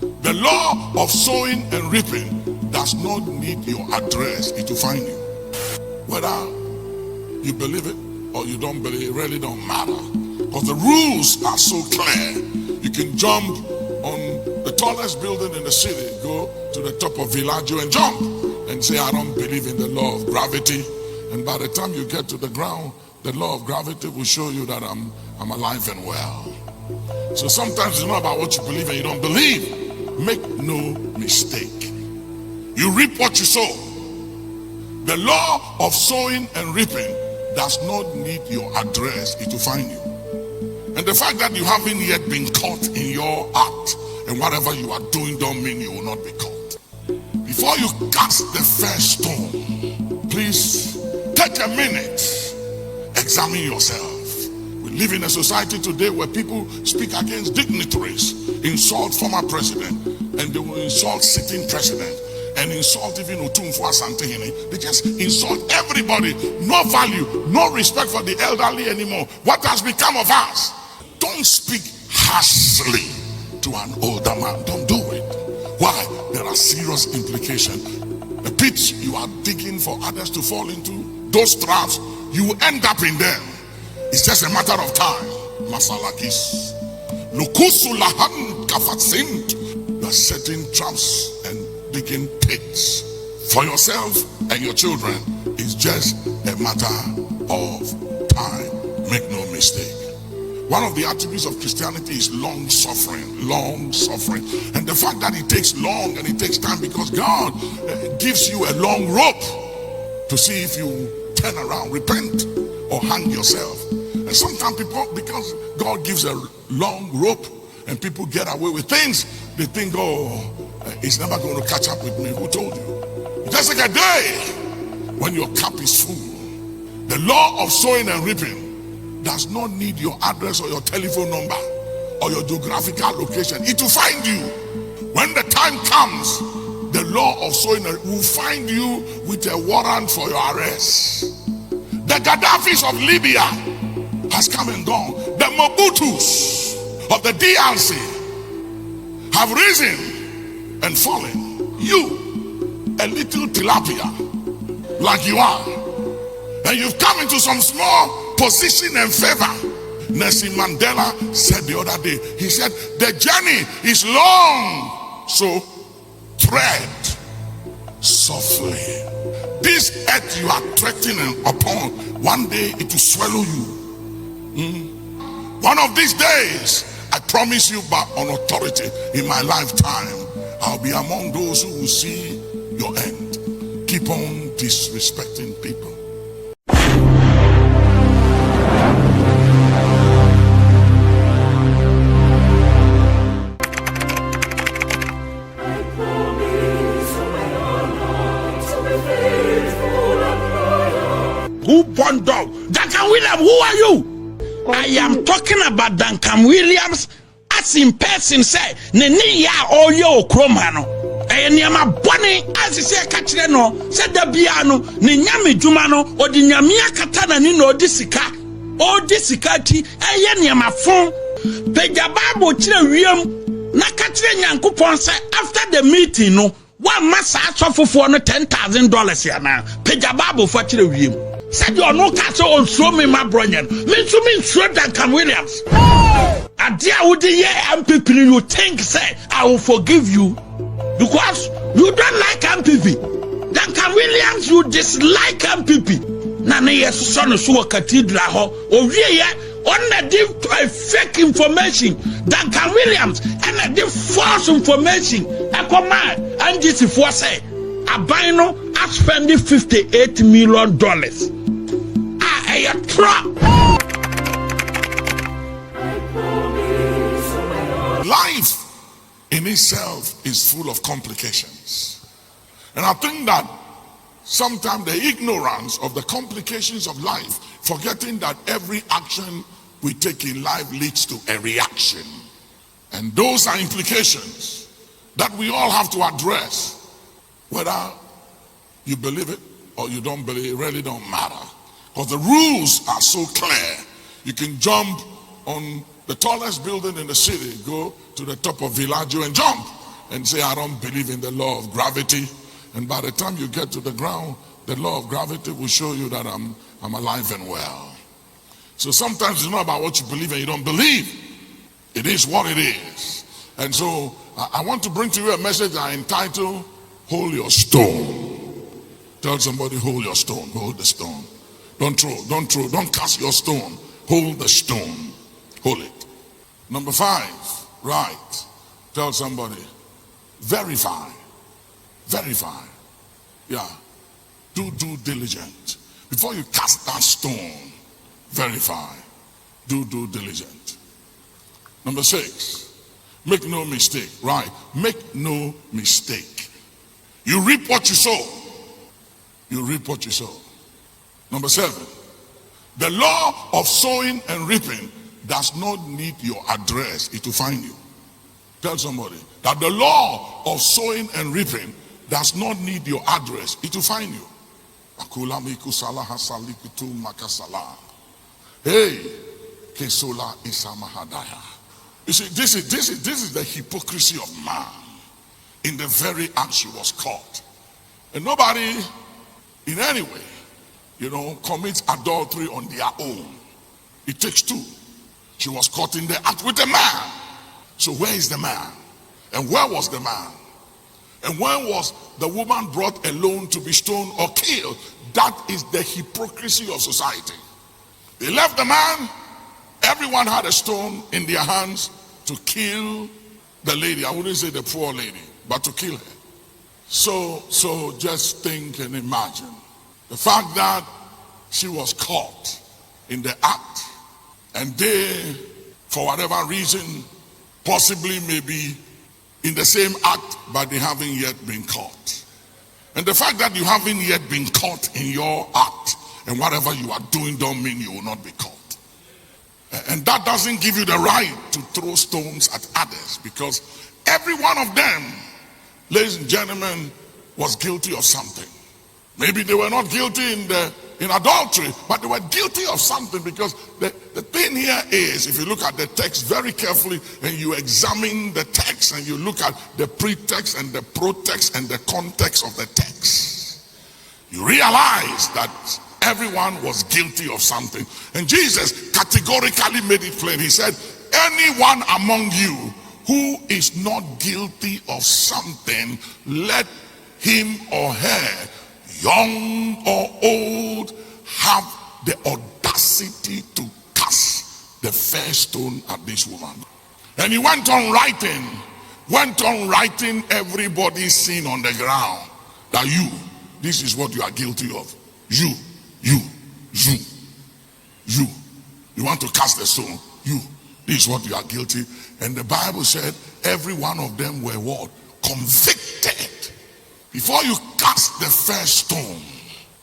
The law of sowing and reaping does not need your address, it will find you. Whether you believe it or you don't believe it, really don't matter. Because the rules are so clear. You can jump on the tallest building in the city, go to the top of Villaggio and jump and say, I don't believe in the law of gravity. And by the time you get to the ground, the law of gravity will show you that I'm alive and well. So sometimes it's not about what you believe and you don't believe. Make no mistake. You reap what you sow. The law of sowing and reaping does not need your address, it will find you. And the fact that you haven't yet been caught in your act and whatever you are doing don't mean you will not be caught. Before you cast the first stone, please take a minute, examine yourself. We live in a society today where people speak against dignitaries, insult former president, and they will insult sitting president, and insult even Otumfuo Asante. They just insult everybody. No value, no respect for the elderly anymore. What has become of us? Don't speak harshly to an older man. Don't do it. Why? There are serious implications. The pit you are digging for others to fall into, those traps, you will end up in them. It's just a matter of time. Masalakis. Lukusulahan kafatsint. You are setting traps and digging pits for yourself and your children. It's just a matter of time. Make no mistake. One of the attributes of Christianity is long suffering. Long suffering. And the fact that it takes long and it takes time because God gives you a long rope to see if you turn around, repent, or hang yourself. And sometimes people, because God gives a long rope and people get away with things, they think, oh, it's never going to catch up with me. Who told you? It just like a day when your cup is full. The law of sowing and reaping does not need your address or your telephone number or your geographical location. It will find you. When the time comes, the law of sowing will find you with a warrant for your arrest. The Gaddafis of Libya has come and gone. The Mobutus of the DRC have risen and fallen. You, a little tilapia like you are, and you've come into some small position and favor. Nelson Mandela said the other day, he said, the journey is long, so tread softly. This earth you are treading upon, one day it will swallow you. One of these days, I promise you by on authority, in my lifetime, I'll be among those who will see your end. Keep on disrespecting people. Who born dog? Duncan Williams, who are you? I am talking about Duncan Williams as in person say, Neni ya oyo kromano. Niyama boni as say kachire no, said the biano, ni nyami jumano, or the nyamia katana nino disika, or disikati, niyama fon. Pejababo chile wiem, na kachire nyankupon say after the meeting no, one massa for $10,000 yana. Pejababo for chile wiem. Said you are no castle on show me my Abronye. Me to me sure Duncan Williams. A dear would the MPP you think say I will forgive you because you don't like MPP. Duncan Williams, you dislike MPP. Nana yes son so cathedral or we on the give fake information. Duncan Williams and a give false information. I command and this is for say Abino I spend $58 million. A trap. Life in itself is full of complications. And I think that sometimes the ignorance of the complications of life, forgetting that every action we take in life leads to a reaction. And those are implications that we all have to address. Whether you believe it or you don't believe it, really don't matter. Because the rules are so clear. You can jump on the tallest building in the city, go to the top of Villaggio and jump and say, I don't believe in the law of gravity. And by the time you get to the ground, the law of gravity will show you that I'm alive and well. So sometimes it's not about what you believe and you don't believe. It is what it is. And so I want to bring to you a message I entitled, Hold Your Stone. Tell somebody, hold your stone, hold the stone. Don't throw, don't cast your stone. Hold the stone, hold it. Number 5, right. Tell somebody, verify. Yeah, do due diligence. Before you cast that stone, verify, do due diligence. Number 6, make no mistake, right? Make no mistake. You reap what you sow. You reap what you sow. Number 7, the law of sowing and reaping does not need your address, it will find you. Tell somebody that the law of sowing and reaping does not need your address, it will find you. Hey, Kesola Isamahadaya. You see, this is the hypocrisy of man. In the very act she was caught. And nobody in any way, commits adultery on their own. It takes 2. She was caught in the act with a man. So where is the man? And where was the man? And when was the woman brought alone to be stoned or killed? That is the hypocrisy of society. They left the man. Everyone had a stone in their hands to kill the lady. I wouldn't say the poor lady, but to kill her. So just think and imagine the fact that she was caught in the act, and they, for whatever reason, possibly maybe in the same act, but they haven't yet been caught. And the fact that you haven't yet been caught in your act and whatever you are doing don't mean you will not be caught. And that doesn't give you the right to throw stones at others, because every one of them, ladies and gentlemen, was guilty of something. Maybe they were not guilty in adultery, but they were guilty of something, because the thing here is, if you look at the text very carefully and you examine the text and you look at the pretext and the protext and the context of the text, you realize that everyone was guilty of something. And Jesus categorically made it plain. He said, anyone among you who is not guilty of something, let him or her, young or old, have the audacity to cast the first stone at this woman. And he went on writing everybody's sin on the ground. That this is what you are guilty of. You want to cast the stone. This is what you are guilty. And the Bible said every one of them were what? Convicted. Before you cast the first stone,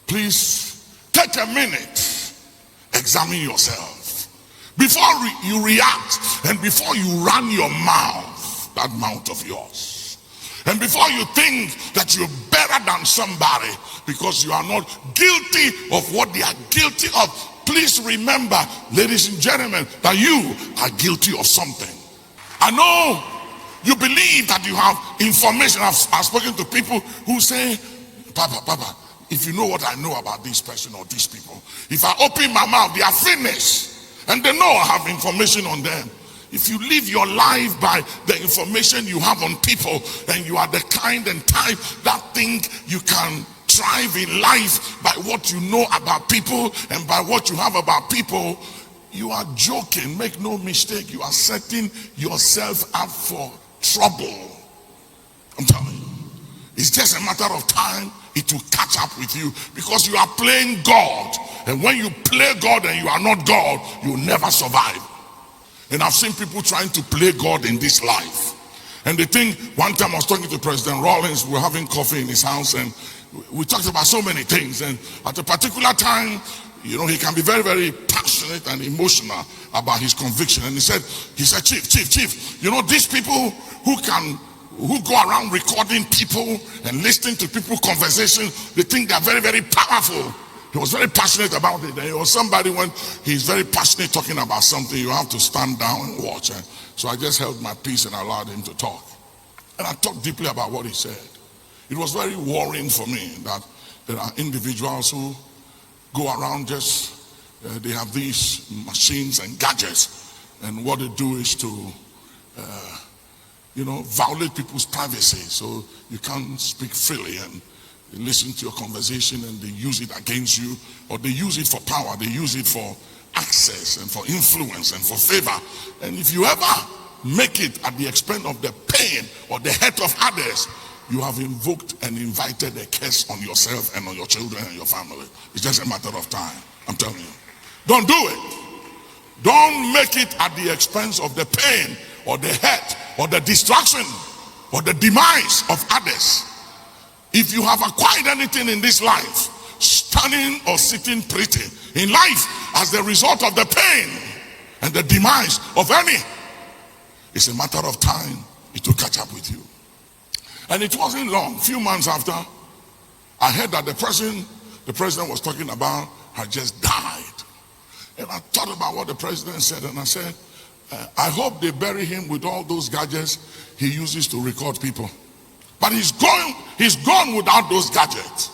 please take a minute, examine yourself. Before you react and before you run your mouth, that mouth of yours, and before you think that you're better than somebody because you are not guilty of what they are guilty of, please remember, ladies and gentlemen, that you are guilty of something. I know you believe that you have information. I've spoken to people who say, Papa, if you know what I know about this person or these people, if I open my mouth, they are finished. And they know I have information on them. If you live your life by the information you have on people, and you are the kind and type that think you can thrive in life by what you know about people and by what you have about people, you are joking. Make no mistake, you are setting yourself up for trouble. I'm telling you, it's just a matter of time. It will catch up with you, because you are playing God. And when you play God and you are not God, you will never survive. And I've seen people trying to play God in this life. And they think, one time I was talking to President Rawlings, we were having coffee in his house, and we talked about so many things. And at a particular time, he can be very, very passionate and emotional about his conviction. And he said, Chief, these people who go around recording people and listening to people's conversations, they think they're very, very powerful. He was very passionate about it. And it was somebody, when he's very passionate talking about something, you have to stand down and watch. And so I just held my peace and allowed him to talk. And I thought deeply about what he said. It was very worrying for me that there are individuals who go around just, they have these machines and gadgets, and what they do is to, violate people's privacy. So you can't speak freely, and they listen to your conversation and they use it against you, or they use it for power, they use it for access and for influence and for favor. And if you ever make it at the expense of the pain or the hurt of others, you have invoked and invited a curse on yourself and on your children and your family. It's just a matter of time, I'm telling you. Don't do it. Don't make it at the expense of the pain or the hurt or the destruction or the demise of others. If you have acquired anything in this life, standing or sitting pretty in life as the result of the pain and the demise of any, it's a matter of time it will catch up with you. And it wasn't long, few months after, I heard that the president was talking about had just died. And I thought about what the president said, and I said, I hope they bury him with all those gadgets he uses to record people. But he's gone without those gadgets.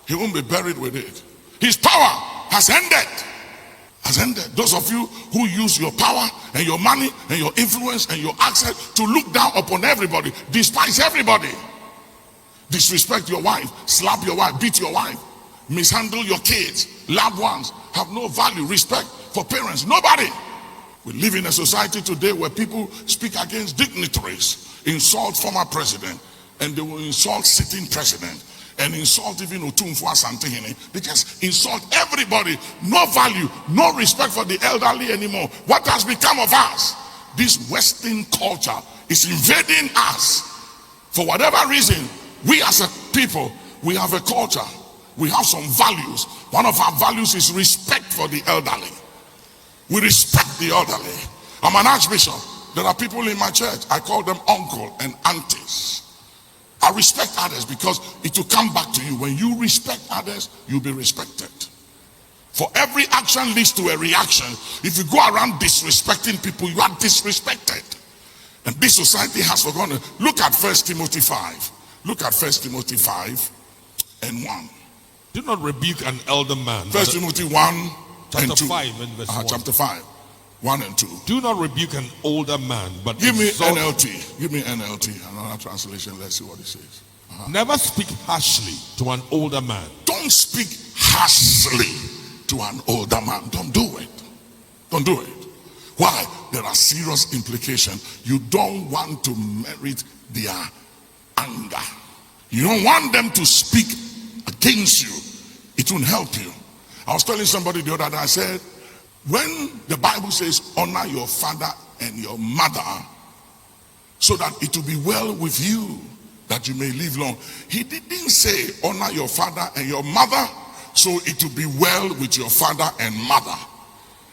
He won't be buried with it. His power has ended. Those of you who use your power and your money and your influence and your access to look down upon everybody, despise everybody, disrespect your wife, slap your wife, beat your wife, mishandle your kids, loved ones, have no value, respect for parents, nobody. We live in a society today where people speak against dignitaries, insult former president, and they will insult sitting president, and insult even Otumfu Asantehene. They just insult everybody. No value, no respect for the elderly anymore. What has become of us? This Western culture is invading us. For whatever reason, we as a people, we have a culture. We have some values. One of our values is respect for the elderly. We respect the elderly. I'm an archbishop. There are people in my church, I call them uncle and aunties. I respect others because it will come back to you. When you respect others, you'll be respected. For every action leads to a reaction. If you go around disrespecting people, you are disrespected. And this society has forgotten. Look at 1 Timothy 5. Look at 1 Timothy 5 and 1. Do not rebuke an elder man. 1 Timothy 1 and 2. Chapter 5 and verse 1. Chapter 5, 1 and 2. Do not rebuke an older man, but Give me exhort. NLT. Give me NLT. Another translation. Let's see what it says. Never speak harshly to an older man. Don't speak harshly to an older man. Don't do it. Don't do it. Why? There are serious implications. You don't want to merit their anger. You don't want them to speak against you. It won't help you. I was telling somebody the other day, I said, when the Bible says honor your father and your mother so that it will be well with you, that you may live long. He didn't say honor your father and your mother so it will be well with your father and mother.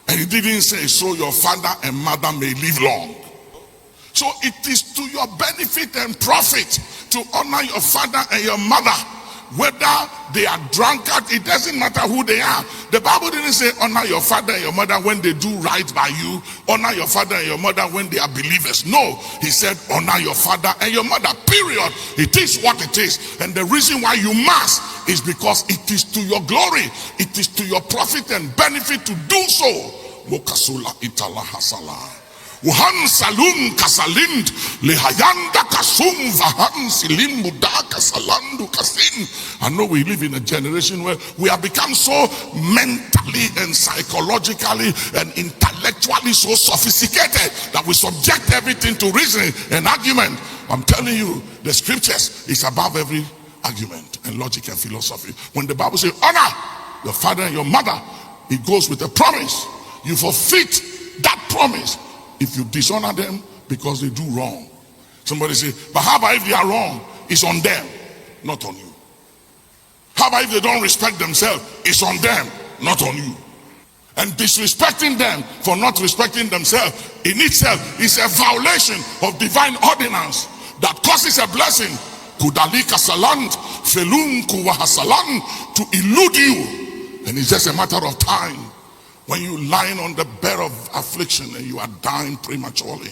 And he didn't say so your father and mother may live long. So it is to your benefit and profit to honor your father and your mother. Whether they are drunkards, it doesn't matter who they are. The Bible didn't say honor your father and your mother when they do right by you. Honor your father and your mother when they are believers. No, he said honor your father and your mother, period. It is what it is. And the reason why you must is because it is to your glory. It is to your profit and benefit to do so. Mokasula itala hasala. Wuhan salun kasalind lehayanda kasum vahan silim mudaka salandu kasin. I know we live in a generation where we have become so mentally and psychologically and intellectually so sophisticated that we subject everything to reasoning and argument. I'm telling you, the scriptures is above every argument and logic and philosophy. When the Bible says honor your father and your mother, it goes with a promise. You forfeit that promise if you dishonor them because they do wrong. Somebody say, but how about if they are wrong? It's on them, not on you. How about if they don't respect themselves? It's on them, not on you. And disrespecting them for not respecting themselves in itself is a violation of divine ordinance that causes a blessing kudalika salant felun kuwahasalan to elude you. And it's just a matter of time when you lying on the bed of affliction and you are dying prematurely.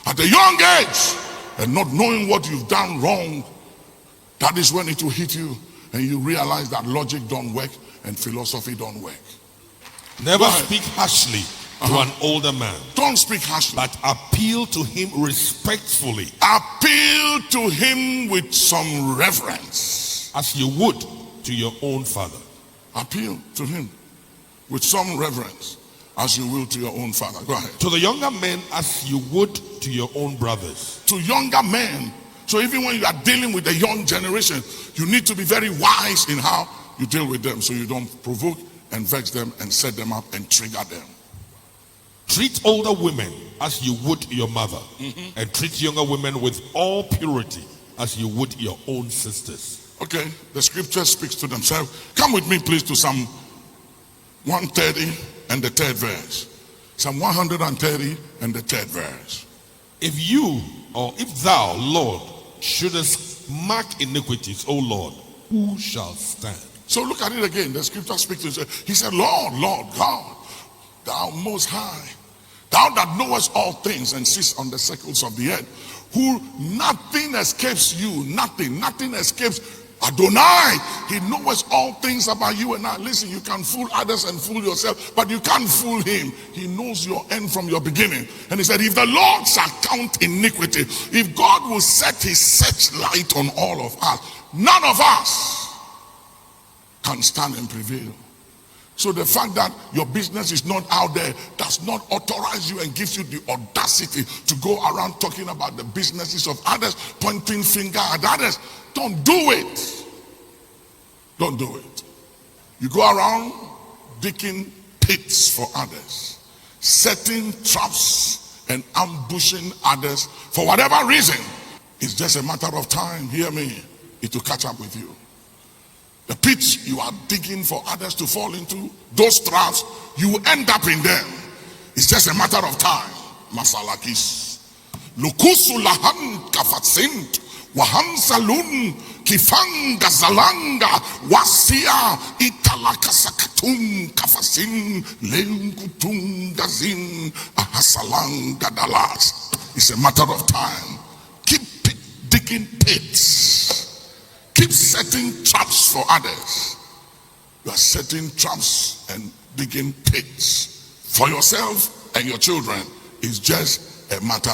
At a young age, and not knowing what you've done wrong, that is when it will hit you and you realize that logic don't work and philosophy don't work. Never speak harshly to an older man. Don't speak harshly. But appeal to him respectfully. Appeal to him with some reverence. As you would to your own father. Appeal to him with some reverence, as you will to your own father. Go ahead. To the younger men as you would to your own brothers. To younger men. So even when you are dealing with the young generation, you need to be very wise in how you deal with them, so you don't provoke and vex them and set them up and trigger them. Treat older women as you would your mother, and treat younger women with all purity as you would your own sisters. Okay, the scripture speaks to themselves. Come with me, please, to Psalm 130 and the 3rd verse. Psalm 130 and the 3rd verse. If you, or if thou, Lord, shouldest mark iniquities, O Lord, who shall stand? So look at it again. The scripture speaks to himself. He said, Lord, Lord God, thou most high, thou that knowest all things and sittest on the circles of the earth, who nothing escapes you, nothing escapes Adonai. He knows all things about you and I. Listen, you can fool others and fool yourself, but you can't fool him. He knows your end from your beginning. And he said, if the Lord shall count iniquity, if God will set his searchlight on all of us, none of us can stand and prevail. So the fact that your business is not out there does not authorize you and gives you the audacity to go around talking about the businesses of others, pointing finger at others. Don't do it. Don't do it. You go around digging pits for others, setting traps and ambushing others for whatever reason. It's just a matter of time, hear me, it will catch up with you. The pits you are digging for others to fall into, those traps, you will end up in them. It's just a matter of time. Masalakis. Lukusu lahan kafatsint. Wahan salun kifanga zalanga wasia italakasakatum kafasin lenkutum gazin ahasalanga dalas. It's a matter of time. Keep digging pits. Keep setting traps for others. You are setting traps and digging pits for yourself and your children. It's just a matter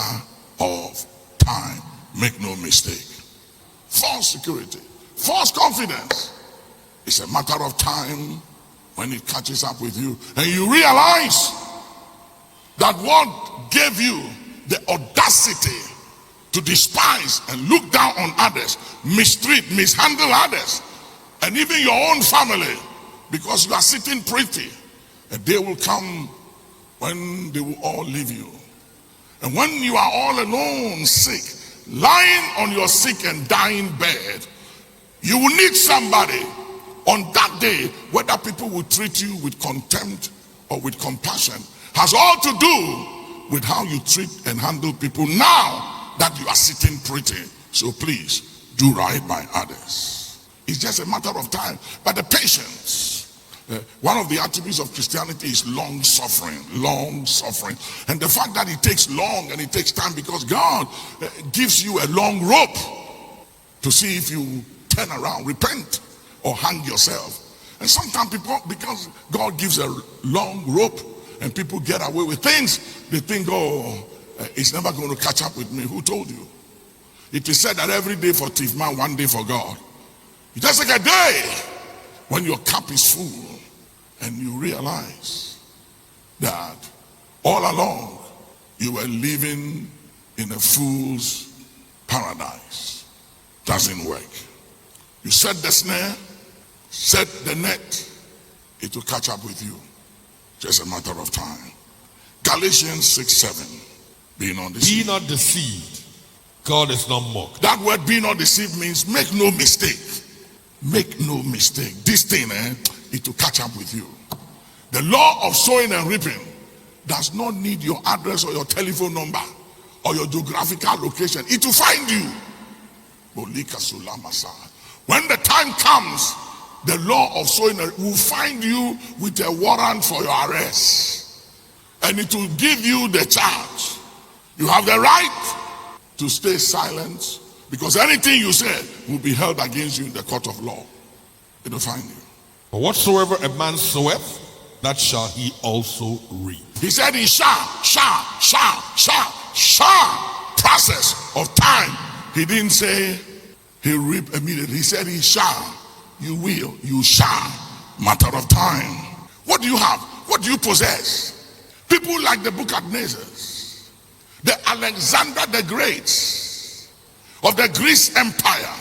of time. Make no mistake. False security, false confidence. It's a matter of time when it catches up with you and you realize that what gave you the audacity to despise and look down on others, mistreat, mishandle others, and even your own family, because you are sitting pretty. A day will come when they will all leave you. And when you are all alone, sick, lying on your sick and dying bed, you will need somebody on that day. Whether people will treat you with contempt or with compassion has all to do with how you treat and handle people now that you are sitting pretty. So please do right by others. It's just a matter of time. But the patience, one of the attributes of Christianity is long suffering. And the fact that it takes long and it takes time because God gives you a long rope to see if you turn around, repent, or hang yourself. And sometimes people, because God gives a long rope and people get away with things, they think, oh, it's never going to catch up with me. Who told you? It is said that every day for thief man, one day for God. It does take a day when your cup is full and you realize that all along you were living in a fool's paradise. Doesn't work. You set the snare, set the net, it will catch up with you. Just a matter of time. Galatians 6:7. Be not deceived. Be not deceived. God is not mocked. That word be not deceived means make no mistake. Make no mistake. This thing, it will catch up with you. The law of sowing and reaping does not need your address or your telephone number or your geographical location. It will find you. When the time comes, the law of sowing will find you with a warrant for your arrest. And it will give you the charge. You have the right to stay silent, because anything you say will be held against you in the court of law. It will find you. For whatsoever a man soweth, that shall he also reap. He said he shall process of time. He didn't say he'll reap immediately. He said he shall, you will, you shall. Matter of time. What do you have? What do you possess? People like the Nebuchadnezzars, the Alexander the Great of the Greece Empire,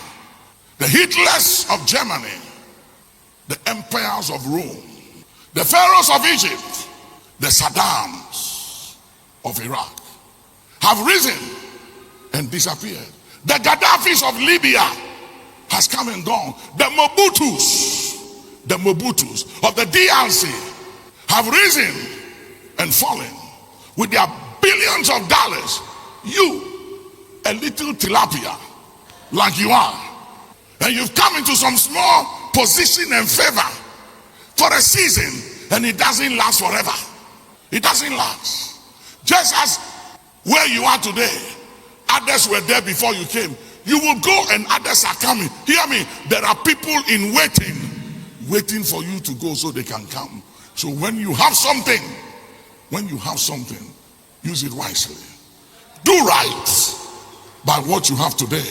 the Hitlers of Germany, the empires of Rome, the pharaohs of Egypt, the Saddams of Iraq have risen and disappeared. The Gaddafis of Libya has come and gone. The Mobutus of the DRC have risen and fallen with their billions of dollars. You, a little tilapia like you are, and you've come into some small position and favor for a season, and it doesn't last forever. It doesn't last. Just as where you are today, others were there before you came. You will go and others are coming. Hear me, there are people in waiting for you to go so they can come. So when you have something, use it wisely. Do right by what you have today,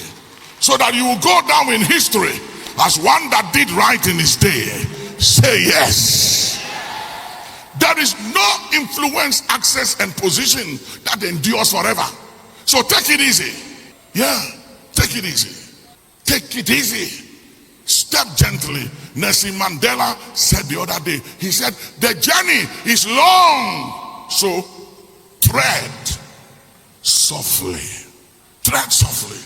so that you will go down in history as one that did right in his day. Say yes. There is no influence, access, and position that endures forever. So take it easy. Yeah, take it easy. Take it easy. Step gently. Nelson Mandela said the other day, he said, the journey is long, so tread softly. Tread softly.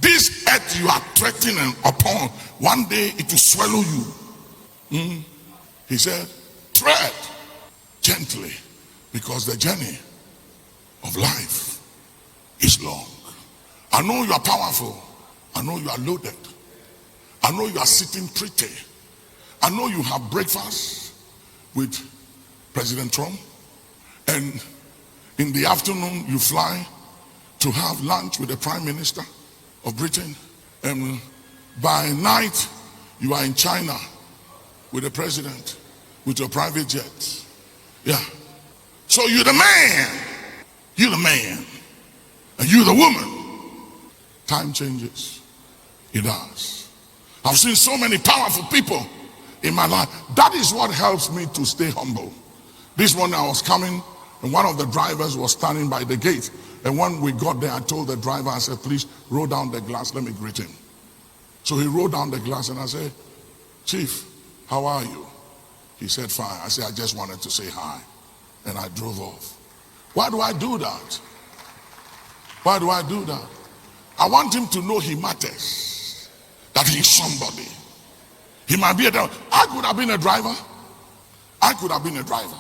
This earth you are treading upon, one day it will swallow you. He said, tread gently, because the journey of life is long. I know you are powerful. I know you are loaded. I know you are sitting pretty. I know you have breakfast with President Trump, and in the afternoon you fly to have lunch with the Prime Minister of Britain, and by night you are in China with the president with your private jet. Yeah. So you're the man, and you're the woman. Time changes. It does. I've seen so many powerful people in my life. That is what helps me to stay humble. This morning I was coming, and one of the drivers was standing by the gate. And when we got there, I told the driver, I said, please roll down the glass, let me greet him. So he rolled down the glass, and I said, Chief, how are you? He said, fine. I said, I just wanted to say hi. And I drove off. Why do I do that? Why do I do that? I want him to know he matters, that he's somebody. He might be a driver. I could have been a driver.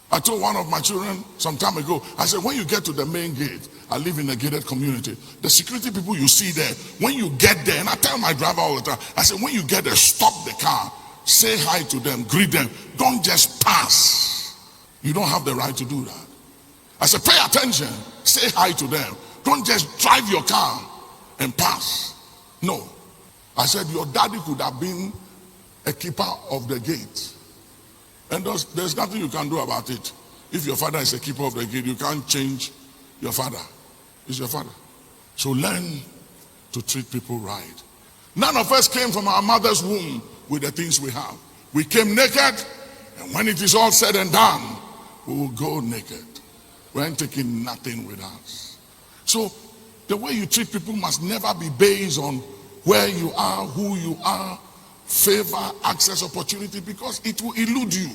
I told one of my children some time ago, I said, when you get to the main gate, I live in a gated community, the security people you see there, when you get there, and I tell my driver all the time, I said, when you get there, stop the car, say hi to them, greet them, don't just pass. You don't have the right to do that. I said, pay attention, say hi to them, don't just drive your car and pass. No. I said, your daddy could have been a keeper of the gate, and there's nothing you can do about it. If your father is a keeper of the gate, you can't change your father. He's your father. So learn to treat people right. None of us came from our mother's womb with the things we have. We came naked, and when it is all said and done, we will go naked. We ain't taking nothing with us. So the way you treat people must never be based on where you are, who you are, favor, access, opportunity, because it will elude you.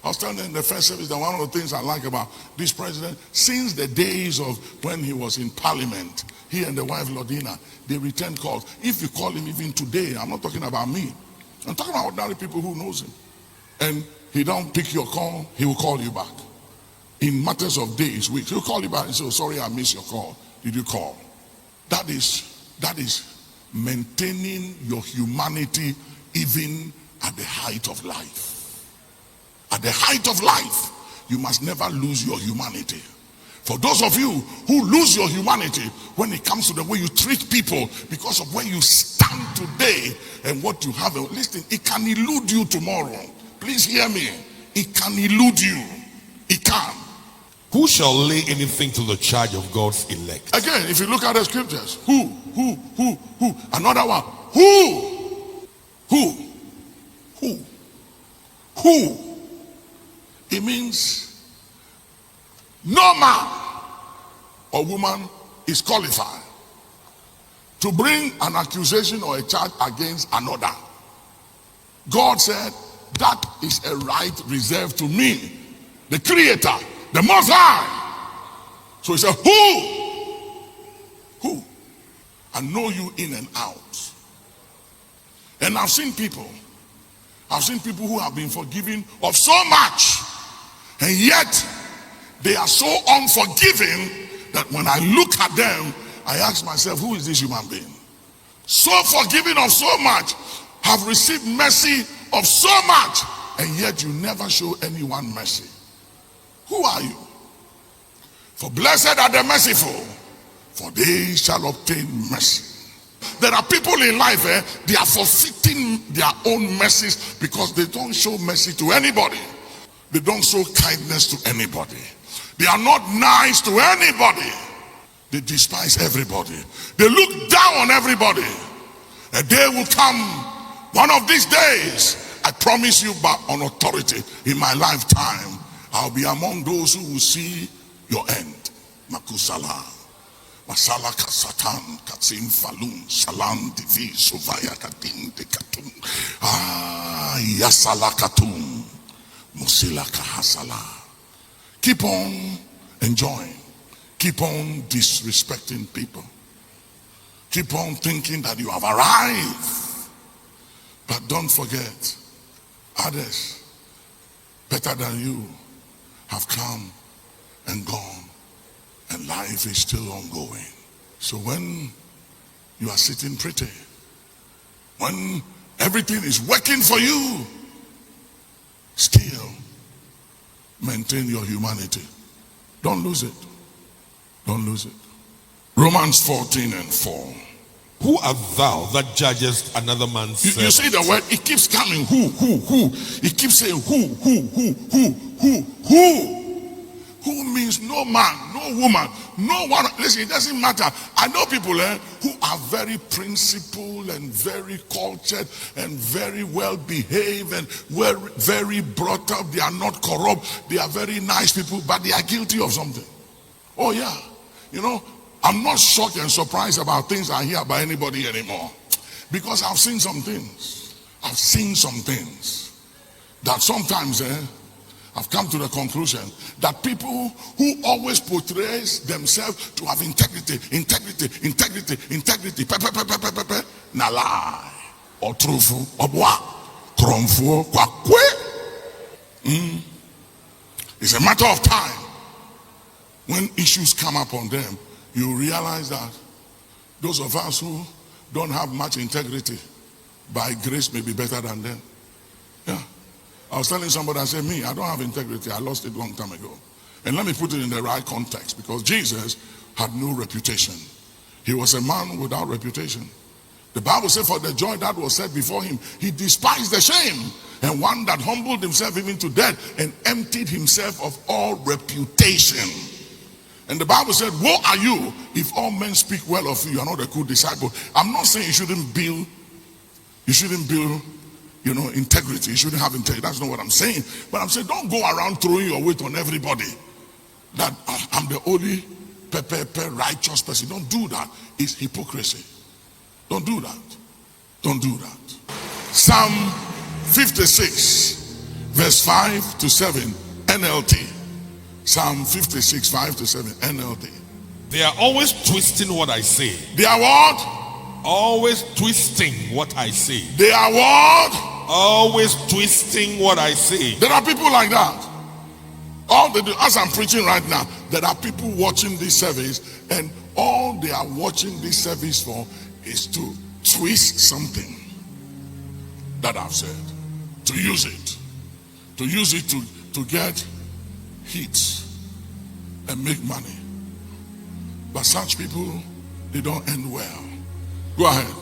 I was telling them in the first service that one of the things I like about this president, since the days of when he was in parliament, he and the wife Lodina, they return calls. If you call him even today, I'm not talking about me, I'm talking about ordinary people who knows him, and he don't pick your call, he will call you back. In matters of days, weeks, he'll call you back and say, oh, sorry, I missed your call. Did you call? That is maintaining your humanity even at the height of life. At the height of life, you must never lose your humanity. For those of you who lose your humanity when it comes to the way you treat people because of where you stand today and what you have, listen, it can elude you tomorrow. Please hear me. It can elude you. It can. Who shall lay anything to the charge of God's elect? Again, if you look at the scriptures, who? Another one, who? It means no man or woman is qualified to bring an accusation or a charge against another. God said, that is a right reserved to me, the Creator, the Most High. So he said, who? I know you in and out. And I've seen people who have been forgiven of so much, and yet they are so unforgiving that when I look at them, I ask myself, who is this human being? So forgiven of so much, have received mercy of so much, and yet you never show anyone mercy. Who are you? For blessed are the merciful, for they shall obtain mercy. There are people in life, they are forfeiting their own mercies because they don't show mercy to anybody. They don't show kindness to anybody. They are not nice to anybody. They despise everybody. They look down on everybody. A day will come, one of these days, I promise you by on authority, in my lifetime, I'll be among those who will see your end. Makusala. Masala kasatan katsin falun salam divi suvaya katin dekatum. Yasala katum musila kahasala. Keep on enjoying. Keep on disrespecting people. Keep on thinking that you have arrived. But don't forget, others better than you have come and gone, and life is still ongoing. So when you are sitting pretty, when everything is working for you, still maintain your humanity. Don't lose it. Don't lose it. Romans 14:4. Who art thou that judgest another man's You servant? see the word, it keeps coming. Who? It keeps saying who? Who means no man, no woman, no one. Listen, it doesn't matter. I know people who are very principled and very cultured and very well behaved and very brought up. They are not corrupt. They are very nice people, but they are guilty of something. Oh yeah. You know, I'm not shocked and surprised about things I hear by anybody anymore, because I've seen some things. I've seen some things that sometimes I've come to the conclusion that people who always portrays themselves to have integrity, na lie, or truthful, or what, kromful, kwakwe. It's a matter of time. When issues come up on them, you realize that those of us who don't have much integrity, by grace may be better than them. Yeah. I was telling somebody, I said, me, I don't have integrity. I lost it a long time ago. And let me put it in the right context, because Jesus had no reputation. He was a man without reputation. The Bible said, for the joy that was set before him, he despised the shame, and one that humbled himself even to death and emptied himself of all reputation. And the Bible said, woe are you if all men speak well of you. You are not a good disciple. I'm not saying you shouldn't build, integrity. You shouldn't have integrity. That's not what I'm saying. But I'm saying, don't go around throwing your weight on everybody. That I'm the only righteous person. Don't do that. It's hypocrisy. Don't do that. Don't do that. Psalm 56, verse 5 to 7, NLT. Psalm 56, 5 to 7, NLT. They are always twisting what I say. They are what? Always twisting what I say. They are what? Always twisting what I say. There are people like that. All they do, as I'm preaching right now, there are people watching this service, and all they are watching this service for is to twist something that I've said, to use it to get hits and make money. But such people, they don't end well. Go ahead.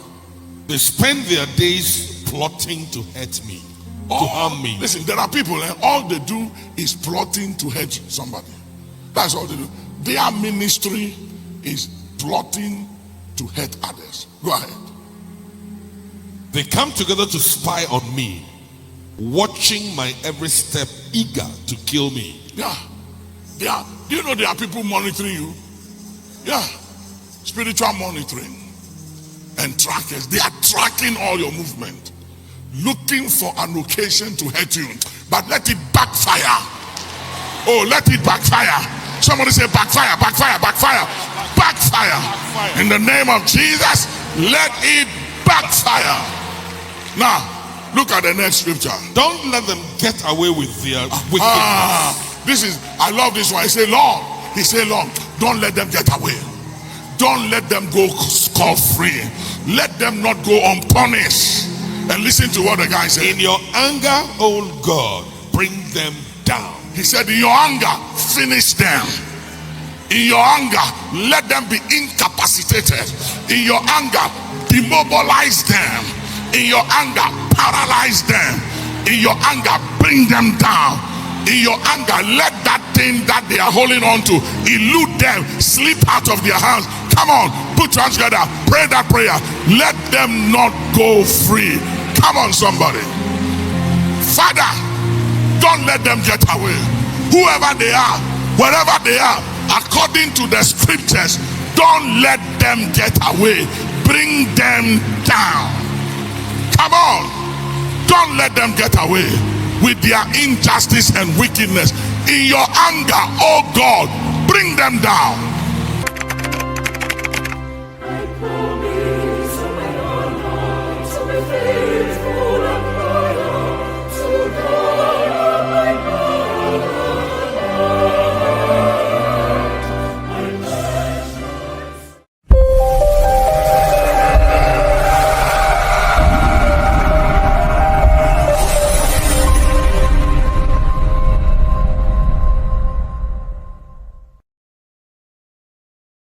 They spend their days plotting to hurt me, to harm me. Listen, there are people and all they do is plotting to hurt somebody. That's all they do. Their ministry is plotting to hurt others. Go ahead. They come together to spy on me, watching my every step, eager to kill me. Yeah. Do you know there are people monitoring you? Yeah. Spiritual monitoring and trackers. They are tracking all your movement, looking for an occasion to hurt you. But let it backfire. Oh, let it backfire. Somebody say backfire, backfire, backfire, backfire. In the name of Jesus, let it backfire. Now, look at the next scripture. Don't let them get away with their wickedness. I love this one. He said, Lord, don't let them get away. Don't let them go scot-free. Let them not go unpunished. And listen to what the guy said. In your anger, oh God, bring them down. He said, in your anger, finish them. In your anger, let them be incapacitated. In your anger, demobilize them. In your anger, paralyze them. In your anger, bring them down. In your anger, let that thing that they are holding on to elude them, slip out of their hands. Come on, put your hands together, pray that prayer. Let them not go free. Come on, somebody. Father, don't let them get away. Whoever they are, wherever they are, according to the scriptures, don't let them get away. Bring them down. Come on, don't let them get away with their injustice and wickedness. In your anger, oh God, bring them down.